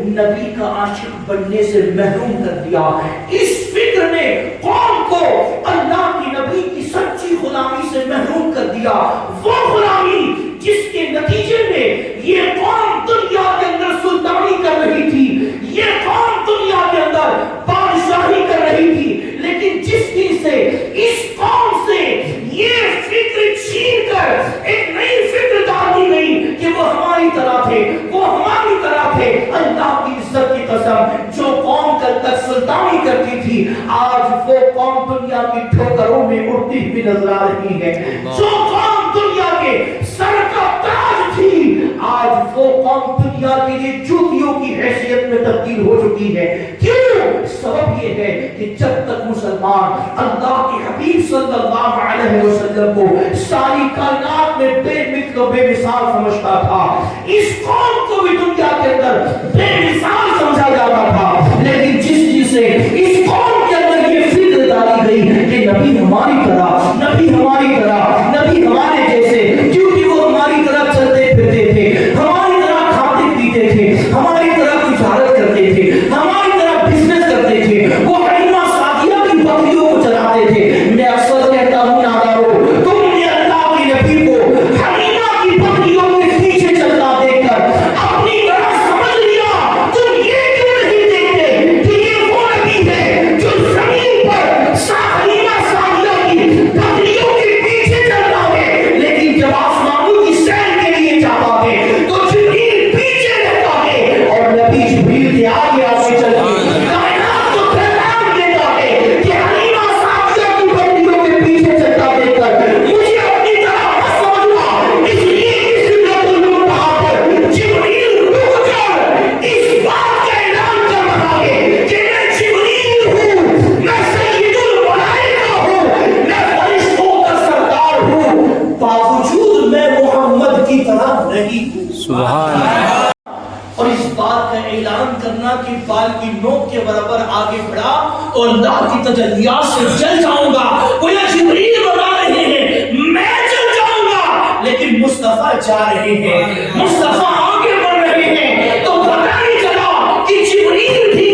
نبی کا عاشق بننے سے محروم کر دیا۔ اس فکر نے قوم کو اللہ کی نبی کی سچی غلامی سے محروم کر دیا، وہ غلامی جس کے نتیجے میں یہ قوم دنیا کے اندر سلطانی کر رہی تھی، یہ قوم دنیا کے اندر بادشاہی کر رہی تھی، لیکن جس دن سے اس قوم سے یہ فکر چھین کر ایک نئی فکر ڈال دی گئی کہ وہ ہماری طرح تھے، وہ ہماری طرح تھے، اللہ کی عزت کی قسم جو قوم کل تک سلطانی کرتی تھی آج وہ قوم دنیا کی ٹھوکروں میں اڑتی ہوئی نظر آ رہی ہے۔ جو قوم دنیا کے سر کا تاج تھی آج وہ قوم دنیا کے لیے جوتیوں کی حیثیت میں تبدیل ہو چکی ہے۔ کیوں؟ سبب یہ ہے کہ جب تک مسلمان اللہ کے حبیب صلی اللہ علیہ وسلم کو ساری کائنات میں بے مثل و بے مثال سمجھتا تھا، اس قوم کو بھی دنیا کے اندر بے مثال سمجھا جاتا تھا، لیکن جس چیز سے اس قوم کے اندر یہ فکر ڈالی گئی کہ نبی ہماری طرح، نبی ہماری طرح، نبی ہمارے جیسے، کیونکہ وہ ہماری طرح چلتے پھرتے تھے، ہماری طرح کھاتے پیتے تھے، ہماری طرح تجارت کرتے تھے، ہماری طرح بزنس کرتے تھے، وہ حلیمہ سعدیہ کی بکریوں کو چلاتے تھے۔ میں اکثر کہتا ہوں نادارو، تم نے اللہ کے نبی کو حلیمہ کی بکریوں کے پیچھے چلتا دیکھ کر اپنی طرح سمجھ لیا، تم یہ کیوں نہیں دیکھتے کہ یہ وہ نبی ہے جو زمین پر حلیمہ سعدیہ کی بکریوں کے پیچھے چلتا ہے، لیکن جب آسمانوں کی سیر کے لیے جاتا ہے تو جبریل پیچھے رہتا ہے اور نبی جبریل کے آگے آگے چل کے کائنات کو پیغام دیتا ہے کہ حلیمہ سعدیہ کی بکریوں کے پیچھے چلتا دیکھ کر مجھے اپنی طرح مت سمجھنا، اس لیے اس سدرۃ المنتہا پر جبریل رک کر اس بات کا اعلان کر رہا ہے کہ میں جبریل ہوں، میں سید الملائکہ ہوں، میں فرشتوں کا سردار ہوں، باوجود میں محمد کی طرح نہیں ہوں۔ سبحان اللہ۔ اور اس بات کا اعلان کرنا کہ بال کی نوک کے برابر آگے بڑھا تو اللہ کی تجلیات سے جل جاؤں گا، وہ یہ جبریل بتا رہے ہیں میں جل جاؤں گا، لیکن مصطفیٰ جا رہے ہیں، مصطفیٰ آگے بڑھ رہے ہیں، تو پتہ نہیں چلا کہ جبریل بھی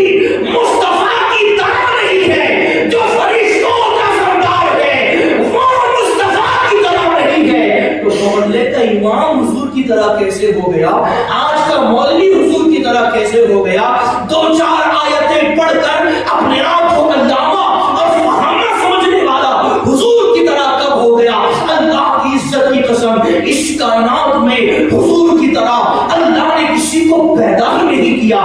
مصطفیٰ کی طرح نہیں ہے، جو فرشتوں کا سردار ہے وہ مصطفیٰ کی طرح نہیں ہے۔ تو محلے کا امام حضور کی طرح کیسے ہو گیا؟ آج کا مولوی حضور کی طرح کیسے ہو گیا؟ دو چار آیتیں پڑھ کر اپنے آپ کو علامہ اور فہامہ سمجھنے والا حضور کی طرح کب ہو گیا؟ اللہ کی عزت کی قسم اس کائنات میں حضور کی طرح اللہ نے کسی کو پیدا ہی نہیں کیا۔